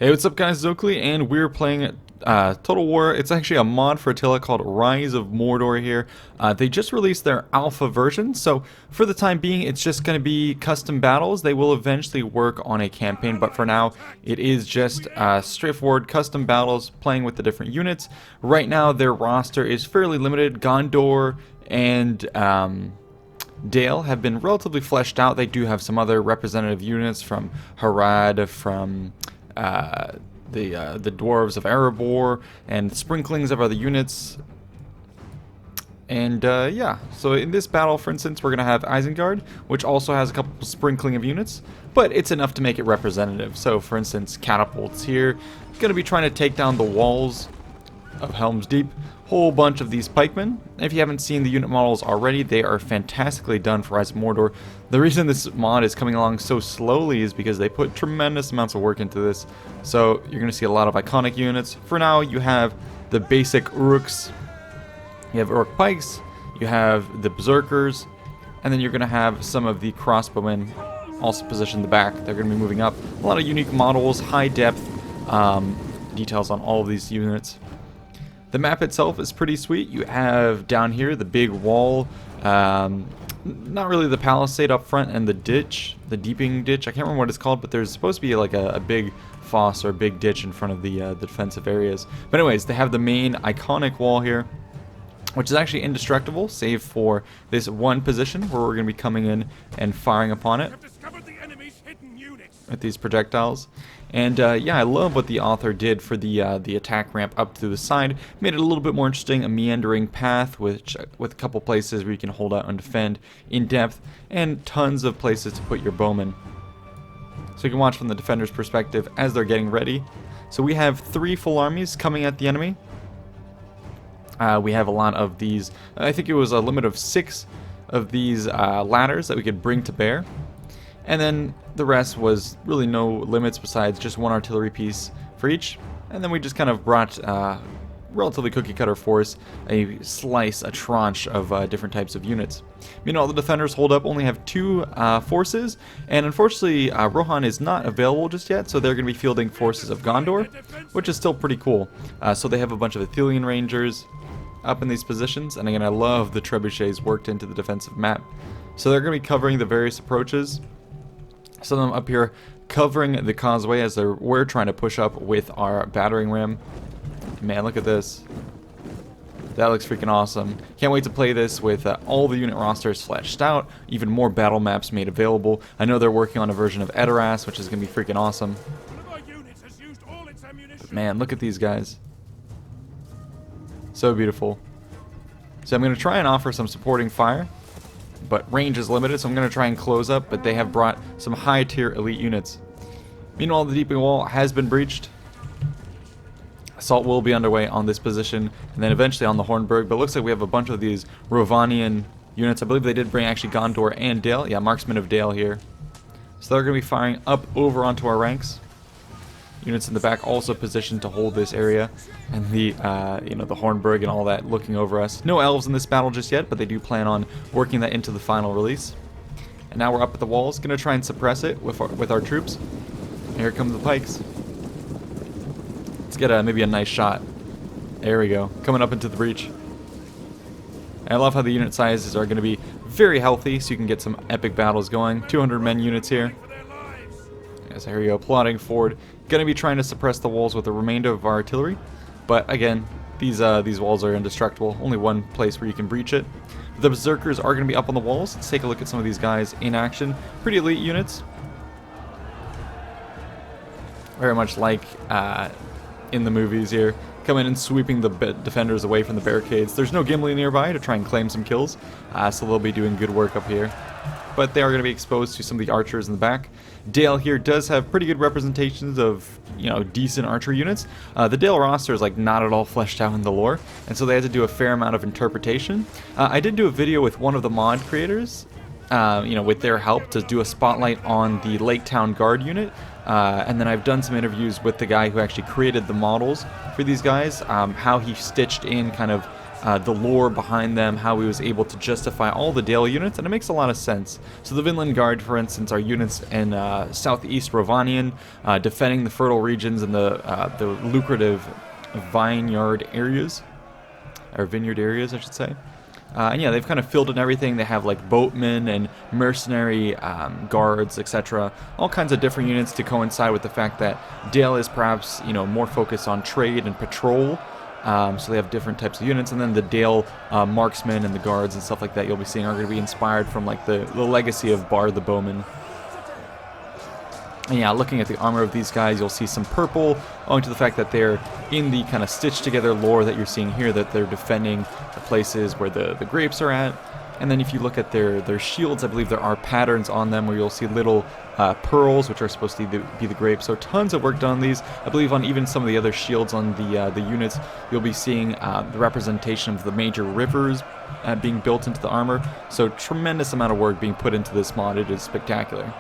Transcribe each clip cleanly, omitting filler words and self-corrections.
Hey, what's up guys, Zokli, and we're playing Total War. It's actually a mod for Attila called Rise of Mordor here. They just released their alpha version, so for the time being it's just going to be custom battles. They will eventually work on a campaign, but for now it is just straightforward custom battles playing with the different units. Right now their roster is fairly limited. Gondor and Dale have been relatively fleshed out. They do have some other representative units from Harad, from the dwarves of Erebor, and sprinklings of other units. And yeah, so in this battle, for instance, we're going to have Isengard, which also has a couple sprinkling of units, but it's enough to make it representative. So for instance, catapults here, going to be trying to take down the walls of Helms Deep. Whole bunch of these pikemen. If you haven't seen the unit models already, they are fantastically done for Rise of Mordor. The reason this mod is coming along so slowly is because they put tremendous amounts of work into this. So you're going to see a lot of iconic units. For now, you have the basic Uruks, you have Uruk pikes, you have the berserkers, and then you're going to have some of the crossbowmen also positioned in the back. They're going to be moving up. A lot of unique models, high depth details on all of these units. The map itself is pretty sweet. You have down here the big wall, not really the palisade up front, and the ditch, the deeping ditch. I can't remember what it's called, but there's supposed to be like a big fosse or a big ditch in front of the defensive areas. But anyways, they have the main iconic wall here, which is actually indestructible, save for this one position where we're going to be coming in and firing upon it with these projectiles. And yeah, I love what the author did for the attack ramp up to the side. Made it a little bit more interesting, a meandering path with a couple places where you can hold out and defend in depth, and tons of places to put your bowmen. So you can watch from the defender's perspective as they're getting ready. So we have 3 full armies coming at the enemy. We have a lot of these, I think it was a limit of 6 of these ladders that we could bring to bear. And then the rest was really no limits besides just 1 artillery piece for each. And then we just kind of brought relatively cookie cutter force, a tranche of different types of units. Meanwhile, the defenders hold up only have 2 forces, and unfortunately Rohan is not available just yet, so they're going to be fielding forces of Gondor, which is still pretty cool. So they have a bunch of Athelian Rangers up in these positions, and again, I love the trebuchets worked into the defensive map. So they're going to be covering the various approaches. Some of them up here covering the causeway as we're trying to push up with our battering ram. Man, look at this. That looks freaking awesome. Can't wait to play this with all the unit rosters fleshed out, even more battle maps made available. I know they're working on a version of Edoras, which is going to be freaking awesome. But man, look at these guys. So beautiful. So I'm going to try and offer some supporting fire, but range is limited, so I'm going to try and close up, but they have brought some high-tier elite units. Meanwhile, the deeping wall has been breached. Assault will be underway on this position, and then eventually on the Hornburg, but it looks like we have a bunch of these Rovanian units. I believe they did bring actually Gondor and Dale. Yeah, marksmen of Dale here. So they're going to be firing up over onto our ranks. Units in the back also positioned to hold this area, and the the Hornburg and all that looking over us. No elves in this battle just yet, but they do plan on working that into the final release. And now we're up at the walls, gonna try and suppress it with our troops. And here come the pikes. Let's get maybe a nice shot. There we go, coming up into the breach. And I love how the unit sizes are going to be very healthy, so you can get some epic battles going. 200 men units here. So here we go, plodding forward. Gonna be trying to suppress the walls with the remainder of our artillery, but again, these walls are indestructible. Only one place where you can breach it. The berserkers are going to be up on the walls. Let's take a look at some of these guys in action. Pretty elite units. Very much like in the movies here. Coming and sweeping the defenders away from the barricades. There's no Gimli nearby to try and claim some kills, so they'll be doing good work up here. But they are going to be exposed to some of the archers in the back. Dale here does have pretty good representations of, decent archer units. The Dale roster is like not at all fleshed out in the lore, and so they had to do a fair amount of interpretation. I did do a video with one of the mod creators, with their help to do a spotlight on the Lake Town Guard unit, and then I've done some interviews with the guy who actually created the models for these guys, how he stitched in kind of the lore behind them, how he was able to justify all the Dale units, and it makes a lot of sense. So the Vinland Guard, for instance, are units in southeast Rovanian, defending the fertile regions and the lucrative vineyard areas, or vineyard areas, I should say. And yeah, they've kind of filled in everything. They have like boatmen and mercenary guards, etc. All kinds of different units to coincide with the fact that Dale is perhaps, more focused on trade and patrol. So they have different types of units, and then the Dale marksmen and the guards and stuff like that you'll be seeing are going to be inspired from like the legacy of Bard the Bowman. And yeah, looking at the armor of these guys, you'll see some purple, owing to the fact that they're in the kind of stitched together lore that you're seeing here, that they're defending the places where the grapes are at. And then if you look at their shields, I believe there are patterns on them where you'll see little pearls, which are supposed to be the grapes. So tons of work done on these. I believe on even some of the other shields on the units, you'll be seeing the representation of the major rivers being built into the armor. So tremendous amount of work being put into this mod. It is spectacular.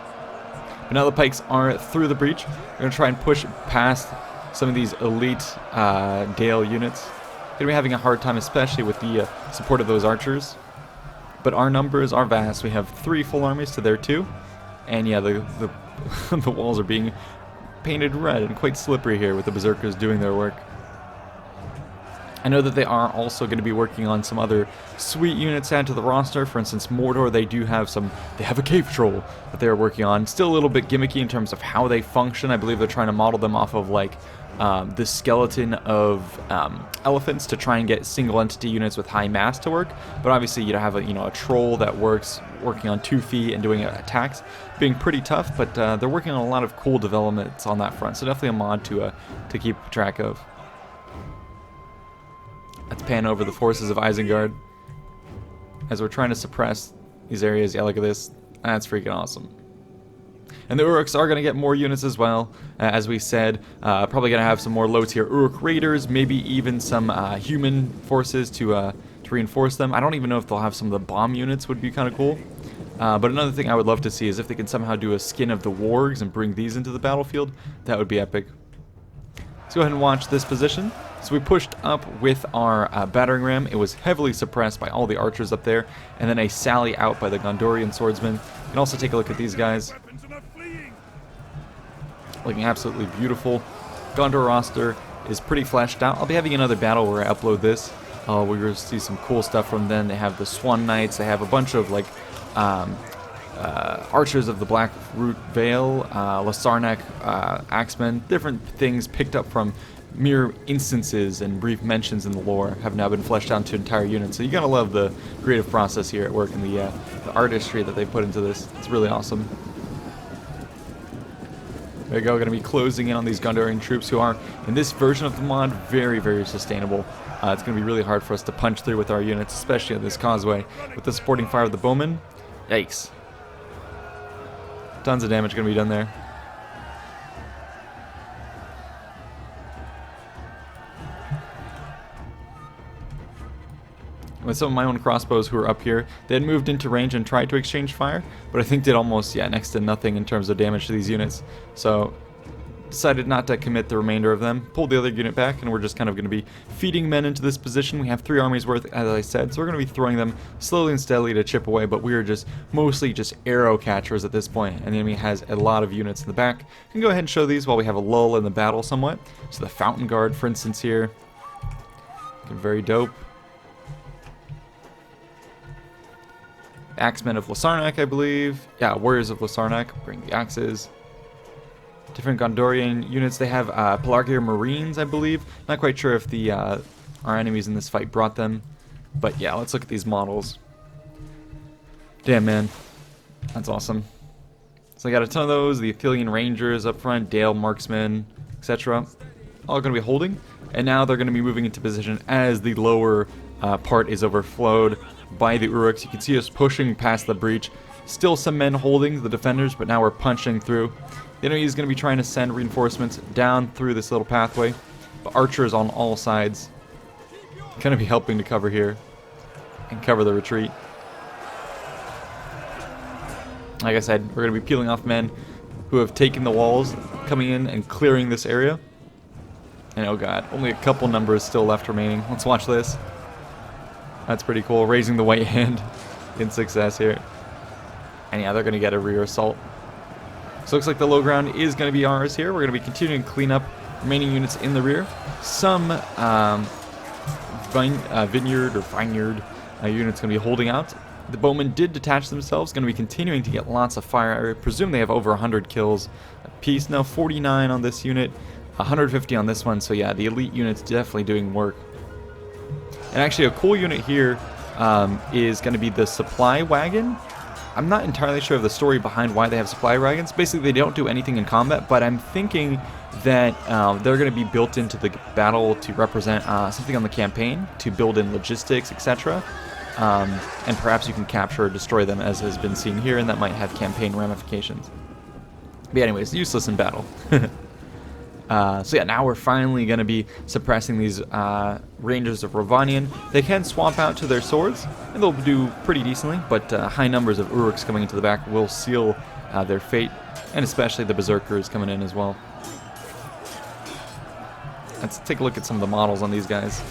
But now the pikes are through the breach. We're going to try and push past some of these elite Dale units. Going to be having a hard time, especially with the support of those archers. But our numbers are vast. We have 3 full armies to their 2. And yeah, the the walls are being painted red and quite slippery here with the berserkers doing their work. I know that they are also going to be working on some other sweet units added to the roster. For instance, Mordor, they have a cave troll that they're working on. Still a little bit gimmicky in terms of how they function. I believe they're trying to model them off of like the skeleton of elephants to try and get single entity units with high mass to work. But obviously you have a troll that working on 2 feet and doing attacks, being pretty tough. But they're working on a lot of cool developments on that front. So definitely a mod to keep track of. Let's pan over the forces of Isengard as we're trying to suppress these areas. Yeah, look at this. That's freaking awesome. And the Uruks are going to get more units as well. As we said, probably going to have some more low-tier Uruk raiders, maybe even some human forces to reinforce them. I don't even know if they'll have some of the bomb units, would be kind of cool. But another thing I would love to see is if they can somehow do a skin of the wargs and bring these into the battlefield. That would be epic. Let's go ahead and watch this position. So we pushed up with our battering ram. It was heavily suppressed by all the archers up there, and then a sally out by the Gondorian swordsmen. You can also take a look at these guys. Looking absolutely beautiful. Gondor roster is pretty fleshed out. I'll be having another battle where I upload this. We're going to see some cool stuff from them. They have the Swan Knights. They have a bunch of like archers of the Black Root Vale, Lasarnak, Axemen, different things picked up from mere instances and brief mentions in the lore have now been fleshed out into entire units. So you gotta love the creative process here at work and the artistry that they put into this. It's really awesome. There you go, gonna be closing in on these Gondorian troops who are, in this version of the mod, very, very sustainable. It's gonna be really hard for us to punch through with our units, especially on this causeway. With the supporting fire of the bowmen, yikes. Tons of damage gonna be done there. With some of my own crossbows who were up here, they had moved into range and tried to exchange fire, but I think did almost, next to nothing in terms of damage to these units. So, decided not to commit the remainder of them, pulled the other unit back, and we're just kind of going to be feeding men into this position. We have 3 armies worth, as I said, so we're going to be throwing them slowly and steadily to chip away, but we are just mostly just arrow catchers at this point, and the enemy has a lot of units in the back. We can go ahead and show these while we have a lull in the battle somewhat. So the Fountain Guard, for instance, here. Looking very dope. Axemen of Lasarnak, I believe. Yeah, Warriors of Lasarnak. Bring the axes. Different Gondorian units. They have Pelargir Marines, I believe. Not quite sure if the our enemies in this fight brought them. But yeah, let's look at these models. Damn, man. That's awesome. So I got a ton of those. The Athelian Rangers up front. Dale Marksmen, etc. All going to be holding. And now they're going to be moving into position as the lower part is overflowed by the Uruks. You can see us pushing past the breach. Still some men holding the defenders, but now we're punching through. The enemy is going to be trying to send reinforcements down through this little pathway. But archers on all sides going to be helping to cover here and cover the retreat. Like I said, we're going to be peeling off men who have taken the walls, coming in and clearing this area. And oh god, only a couple numbers still left remaining. Let's watch this. That's pretty cool. Raising the white hand in success here. And yeah, they're going to get a rear assault. So it looks like the low ground is going to be ours here. We're going to be continuing to clean up remaining units in the rear. Some vineyard units going to be holding out. The bowmen did detach themselves, going to be continuing to get lots of fire. I presume they have over 100 kills apiece. Now 49 on this unit, 150 on this one. So yeah, the elite unit's definitely doing work. And actually a cool unit here is going to be the supply wagon. I'm not entirely sure of the story behind why they have supply wagons. Basically, they don't do anything in combat, but I'm thinking that they're going to be built into the battle to represent something on the campaign, to build in logistics, etc. And perhaps you can capture or destroy them, as has been seen here, and that might have campaign ramifications. But anyways, useless in battle. So yeah, now we're finally going to be suppressing these Rangers of Rovanion. They can swap out to their swords, and they'll do pretty decently, but high numbers of Uruks coming into the back will seal their fate, and especially the Berserkers coming in as well. Let's take a look at some of the models on these guys.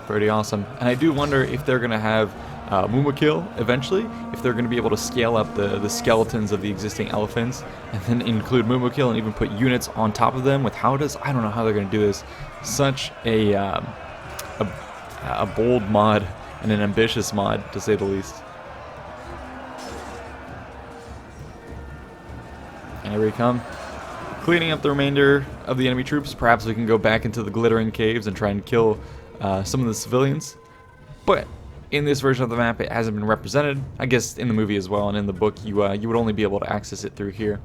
Pretty awesome. And I do wonder if they're going to have Mumakil eventually, if they're going to be able to scale up the skeletons of the existing elephants and then include Mumakil and even put units on top of them with Howdas. I don't know how they're going to do this. Such a bold mod and an ambitious mod, to say the least. And here we come. Cleaning up the remainder of the enemy troops. Perhaps we can go back into the glittering caves and try and kill some of the civilians. But in this version of the map, it hasn't been represented. I guess in the movie as well, and in the book, you would only be able to access it through here.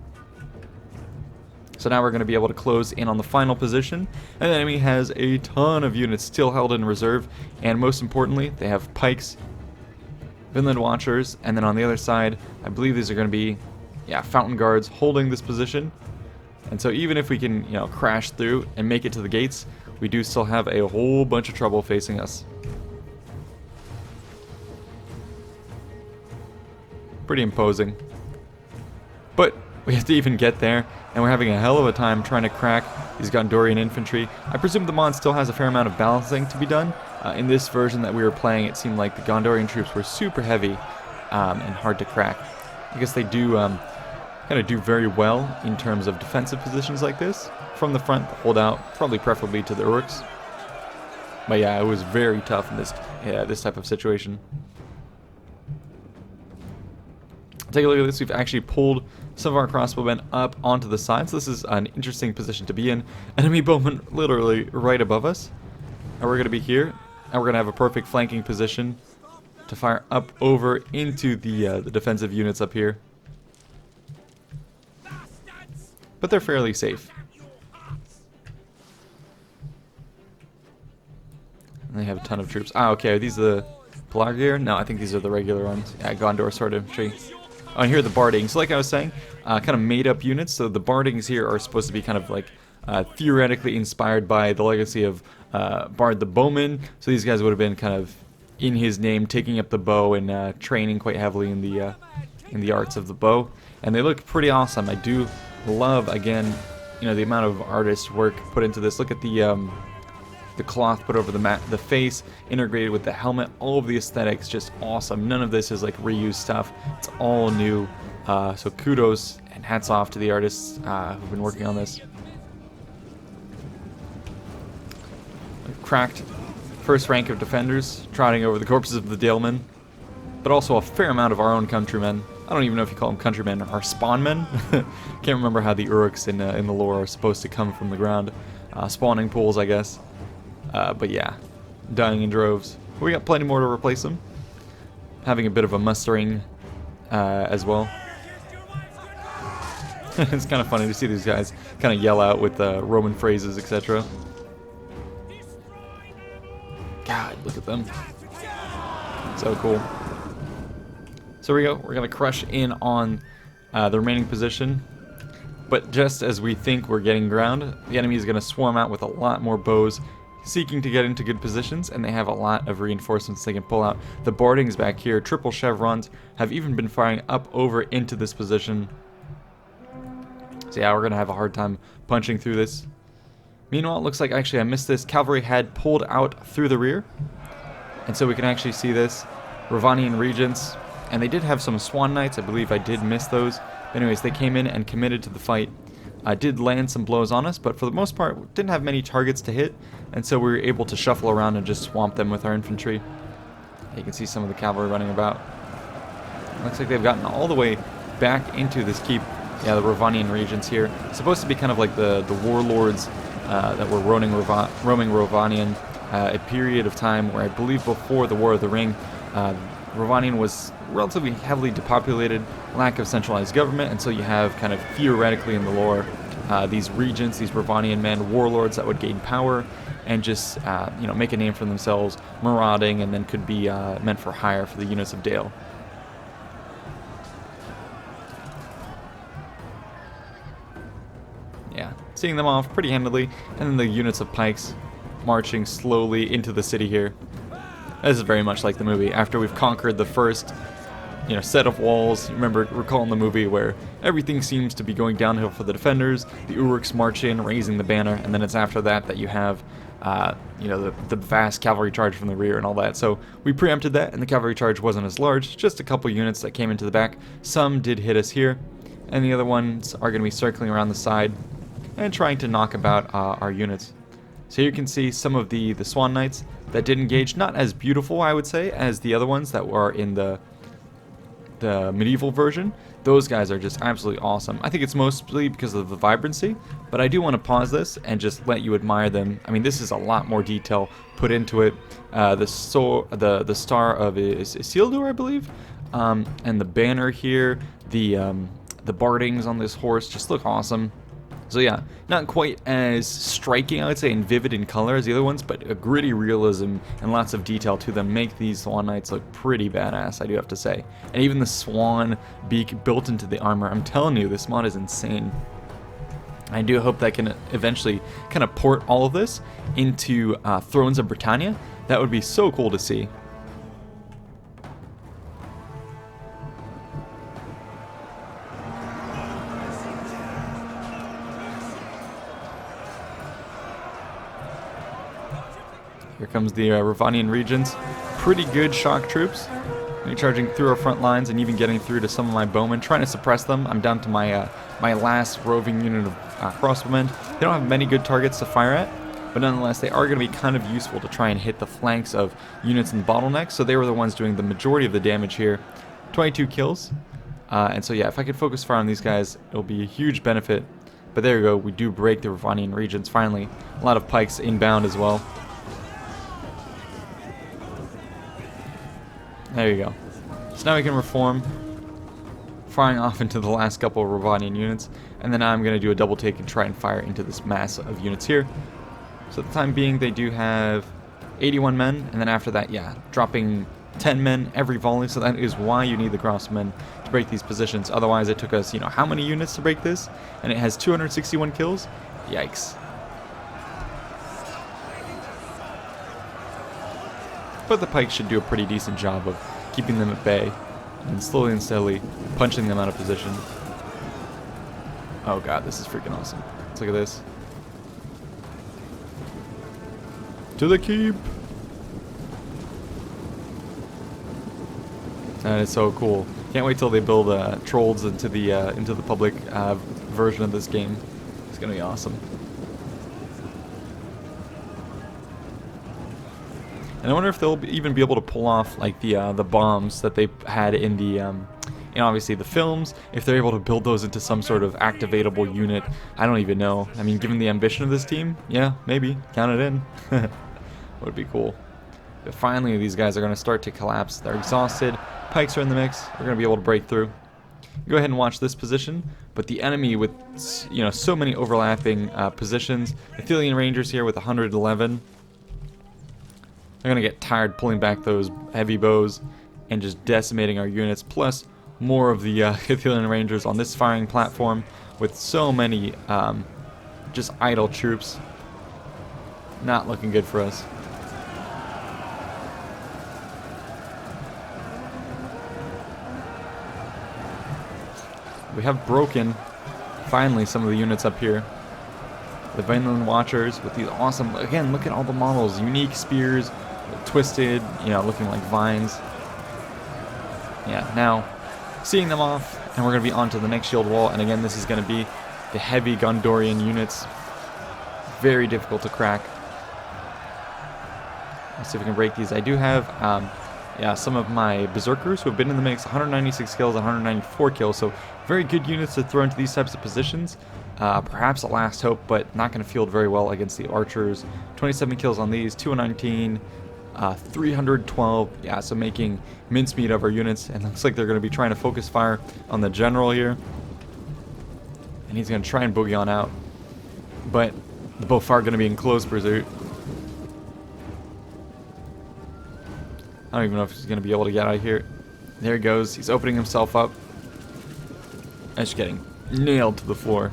So now we're going to be able to close in on the final position, and the enemy has a ton of units still held in reserve, and most importantly, they have pikes, Vinland Watchers, and then on the other side, I believe these are going to be, yeah, Fountain Guards holding this position. And so even if we can, crash through and make it to the gates, we do still have a whole bunch of trouble facing us. Pretty imposing. But we have to even get there, and we're having a hell of a time trying to crack these Gondorian infantry. I presume the mod still has a fair amount of balancing to be done. In this version that we were playing, it seemed like the Gondorian troops were super heavy and hard to crack. I guess they do kind of do very well in terms of defensive positions like this. From the front, hold out, probably preferably to the Uruks. But yeah, it was very tough in this type of situation. Take a look at this. We've actually pulled some of our crossbowmen up onto the side, so this is an interesting position to be in. Enemy bowmen literally right above us. And we're going to be here, and we're going to have a perfect flanking position to fire up over into the defensive units up here. But they're fairly safe. And they have a ton of troops. Ah, okay, are these the Pelargir? No, I think these are the regular ones. Yeah, Gondor Sword Infantry. Oh, and here are the Bardings. So like I was saying, kind of made up units. So the Bardings here are supposed to be kind of like theoretically inspired by the legacy of Bard the Bowman. So these guys would have been kind of in his name, taking up the bow and training quite heavily in the arts of the bow. And they look pretty awesome. I do love, again, the amount of artist work put into this. Look at the cloth put over the face, integrated with the helmet. All of the aesthetics, just awesome. None of this is like reused stuff. It's all new. So kudos and hats off to the artists who've been working on this. Cracked first rank of defenders, trotting over the corpses of the Dalemen, but also a fair amount of our own countrymen. I don't even know if you call them countrymen or spawnmen. Can't remember how the Uruks in the lore are supposed to come from the ground. Spawning pools, I guess. But yeah, dying in droves. We got plenty more to replace them. Having a bit of a mustering as well. It's kind of funny to see these guys kind of yell out with Roman phrases, etc. God, look at them. So cool. So here we go. We're going to crush in on the remaining position. But just as we think we're getting ground, the enemy is going to swarm out with a lot more bows, seeking to get into good positions, and they have a lot of reinforcements they can pull out. The Bardings back here, triple chevrons, have even been firing up over into this position. So yeah, we're going to have a hard time punching through this. Meanwhile, it looks like actually I missed this. Cavalry had pulled out through the rear. And so we can actually see this. Ravanian Regents. And they did have some Swan Knights. I believe I did miss those. But anyways, they came in and committed to the fight. Did land some blows on us, but for the most part, didn't have many targets to hit. And so we were able to shuffle around and just swamp them with our infantry. You can see some of the cavalry running about. Looks like they've gotten all the way back into this keep. Yeah, the Ravanian Regents here. It's supposed to be kind of like the warlords that were roaming Ravanian. A period of time where I believe before the War of the Ring, Ravanian was relatively heavily depopulated, lack of centralized government, and so you have kind of theoretically in the lore these regents, these Ravanian men, warlords that would gain power and just make a name for themselves, marauding, and then could be meant for hire for the units of Dale. Yeah, seeing them off pretty handily, and then the units of pikes marching slowly into the city here. This is very much like the movie. After we've conquered the first, set of walls, recall in the movie where everything seems to be going downhill for the defenders. The Uruks march in, raising the banner, and then it's after that that you have, the vast cavalry charge from the rear and all that. So we preempted that, and the cavalry charge wasn't as large. Just a couple units that came into the back. Some did hit us here, and the other ones are going to be circling around the side and trying to knock about our units. So you can see some of the Swan Knights that did engage, not as beautiful, I would say, as the other ones that were in the medieval version. Those guys are just absolutely awesome. I think it's mostly because of the vibrancy, but I do want to pause this and just let you admire them. I mean, this is a lot more detail put into it. The star of Isildur, I believe, and the banner here, the bardings on this horse just look awesome. So yeah, not quite as striking, I would say, and vivid in color as the other ones, but a gritty realism and lots of detail to them make these Swan Knights look pretty badass, I do have to say. And even the swan beak built into the armor, I'm telling you, this mod is insane. I do hope that can eventually kind of port all of this into Thrones of Britannia. That would be so cool to see. Here comes the Ravanian Regents. Pretty good shock troops. Charging through our front lines and even getting through to some of my bowmen, trying to suppress them. I'm down to my my last roving unit of crossbowmen. They don't have many good targets to fire at, but nonetheless they are going to be kind of useful to try and hit the flanks of units in the bottleneck. So they were the ones doing the majority of the damage here. 22 kills. And so yeah, if I could focus fire on these guys, it'll be a huge benefit. But there you go, we do break the Ravanian Regents finally. A lot of pikes inbound as well. There you go. So now we can reform, firing off into the last couple of Ravanian units, and then I'm going to do a double take and try and fire into this mass of units here. So at the time being, they do have 81 men, and then after that, yeah, dropping 10 men every volley, so that is why you need the crossmen to break these positions. Otherwise, it took us, how many units to break this? And it has 261 kills? Yikes. But the pikes should do a pretty decent job of keeping them at bay and slowly and steadily punching them out of position. Oh god, this is freaking awesome. Let's look at this. To the keep! That is so cool. Can't wait till they build trolls into the public version of this game. It's gonna be awesome. And I wonder if they'll even be able to pull off like the bombs that they had in the obviously the films. If they're able to build those into some sort of activatable unit, I don't even know. I mean, given the ambition of this team, yeah, maybe count it in. Would be cool. But finally, these guys are going to start to collapse. They're exhausted. Pikes are in the mix. We're going to be able to break through. Go ahead and watch this position. But the enemy with so many overlapping positions. Athelian Rangers here with 111. They're going to get tired pulling back those heavy bows and just decimating our units, plus more of the Athelian Rangers on this firing platform with so many just idle troops. Not looking good for us. We have broken, finally, some of the units up here. The Vinland Watchers with these awesome, again, look at all the models, unique spears, twisted, you know, looking like vines. Yeah, now seeing them off, and we're going to be on to the next shield wall, and again, this is going to be the heavy Gondorian units. Very difficult to crack. Let's see if we can break these. I do have, yeah, some of my Berserkers who have been in the mix, 196 kills, 194 kills, so very good units to throw into these types of positions. Perhaps a last hope, but not going to field very well against the Archers. 27 kills on these, 219, 312, yeah, so making mincemeat of our units, and looks like they're going to be trying to focus fire on the General here. And he's going to try and boogie on out, but the both are going to be in close pursuit. I don't even know if he's going to be able to get out of here. There he goes. He's opening himself up. And just getting nailed to the floor.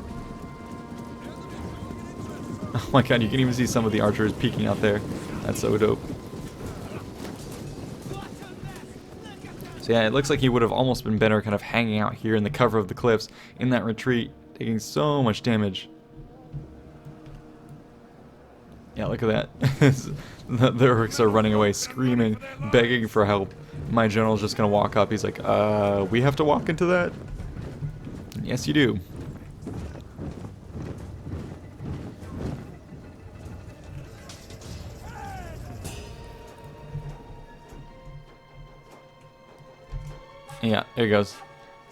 Oh my god, you can even see some of the archers peeking out there. That's so dope. So yeah, it looks like he would have almost been better kind of hanging out here in the cover of the cliffs in that retreat, taking so much damage. Yeah, look at that. The Urks are running away, screaming, begging for help. My general's just gonna walk up. He's like, we have to walk into that? Yes, you do. Yeah, there he goes.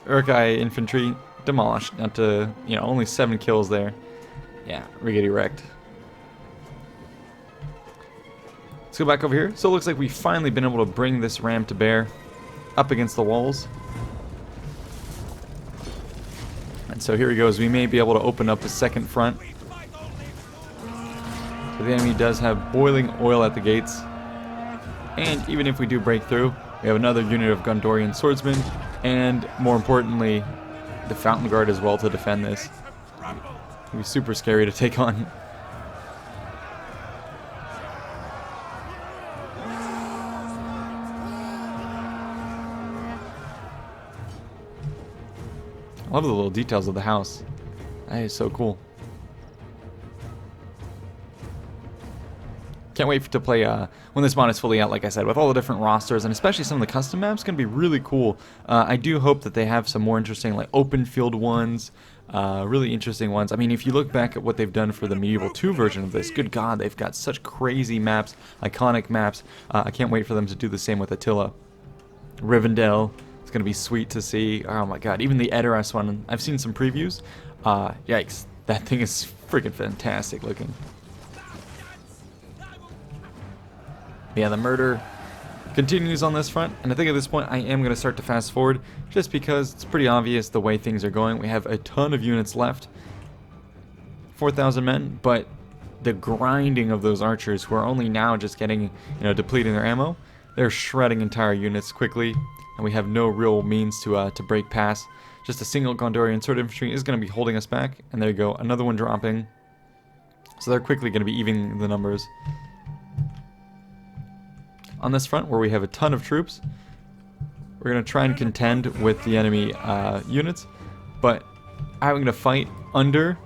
Urkai infantry demolished. Down to, you know, only 7 kills there. Yeah, riggedy wrecked. Let's go back over here. So it looks like we've finally been able to bring this ram to bear up against the walls. And so here he goes. We may be able to open up a second front. So the enemy does have boiling oil at the gates. And even if we do break through, we have another unit of Gondorian swordsmen, and more importantly, the Fountain Guard as well to defend this. It'll be super scary to take on. I love the little details of the house. That is so cool. Can't wait to play when this mod is fully out, like I said, with all the different rosters, and especially some of the custom maps. Going to be really cool. I do hope that they have some more interesting, like, open field ones, really interesting ones. I mean, if you look back at what they've done for the Medieval 2 version of this, good God, they've got such crazy maps, iconic maps. I can't wait for them to do the same with Attila. Rivendell, it's going to be sweet to see. Oh my God, even the Edoras one, I've seen some previews. Yikes, that thing is freaking fantastic looking. Yeah, the murder continues on this front, and I think at this point I am going to start to fast forward, just because it's pretty obvious the way things are going. We have a ton of units left, 4,000 men, but the grinding of those archers, who are only now just getting, you know, depleting their ammo, they're shredding entire units quickly, and we have no real means to break past. Just a single Gondorian sword infantry is going to be holding us back, and there you go, another one dropping. So they're quickly going to be evening the numbers. On this front, where we have a ton of troops, we're going to try and contend with the enemy units, but having to fight under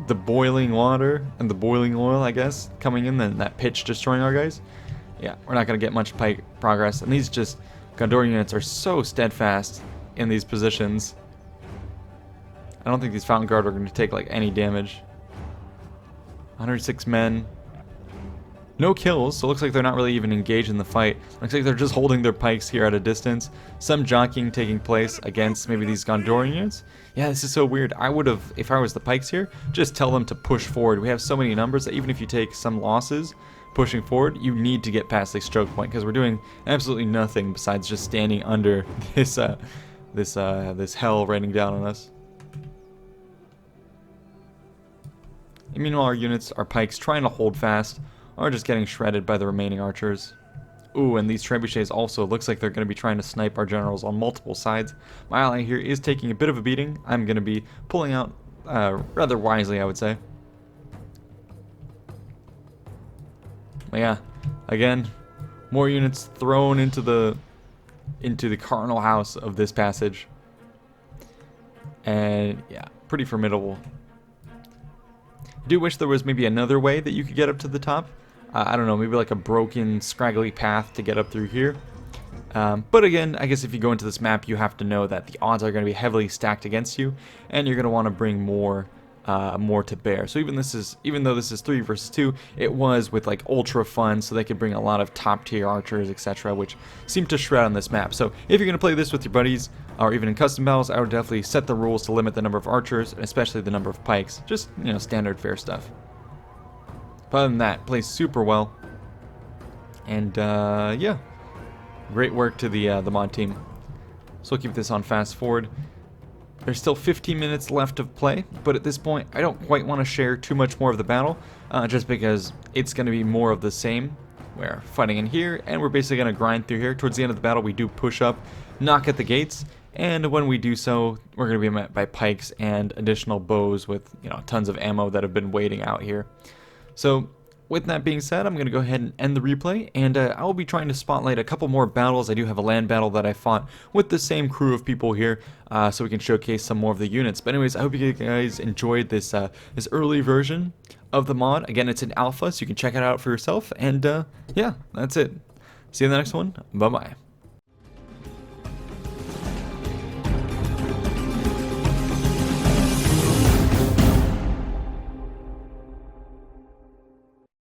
the boiling water and the boiling oil, I guess, coming in, then that pitch destroying our guys, yeah, we're not going to get much progress. And these just Gondorian units are so steadfast in these positions. I don't think these Fountain Guard are going to take like any damage. 106 men. No kills, so it looks like they're not really even engaged in the fight. Looks like they're just holding their pikes here at a distance. Some jockeying taking place against maybe these Gondorian units. Yeah, this is so weird. I would have, if I was the pikes here, just tell them to push forward. We have so many numbers that even if you take some losses pushing forward, you need to get past the stroke point, because we're doing absolutely nothing besides just standing under this this hell raining down on us. And meanwhile, our units, our pikes, trying to hold fast, are just getting shredded by the remaining archers. Ooh, and these trebuchets also looks like they're going to be trying to snipe our generals on multiple sides. My ally here is taking a bit of a beating. I'm going to be pulling out rather wisely, I would say. But yeah, again, more units thrown into the carnal house of this passage. And yeah, pretty formidable. I do wish there was maybe another way that you could get up to the top. I don't know, maybe like a broken, scraggly path to get up through here. But again, I guess if you go into this map, you have to know that the odds are going to be heavily stacked against you, and you're going to want to bring more to bear. So even though this is 3 versus 2, it was with like ultra fun, so they could bring a lot of top tier archers, etc., which seem to shred on this map. So if you're going to play this with your buddies, or even in custom battles, I would definitely set the rules to limit the number of archers, and especially the number of pikes. Just, you know, standard fair stuff. But other than that, plays super well. And yeah, great work to the mod team. So we'll keep this on fast forward. There's still 15 minutes left of play, but at this point, I don't quite want to share too much more of the battle, just because it's going to be more of the same. We're fighting in here, and we're basically going to grind through here. Towards the end of the battle, we do push up, knock at the gates, and when we do so, we're going to be met by pikes and additional bows with, you know, tons of ammo that have been waiting out here. So with that being said, I'm going to go ahead and end the replay, and I'll be trying to spotlight a couple more battles. I do have a land battle that I fought with the same crew of people here, so we can showcase some more of the units. But anyways, I hope you guys enjoyed this this early version of the mod. Again, it's an alpha, so you can check it out for yourself, and yeah, that's it. See you in the next one. Bye-bye.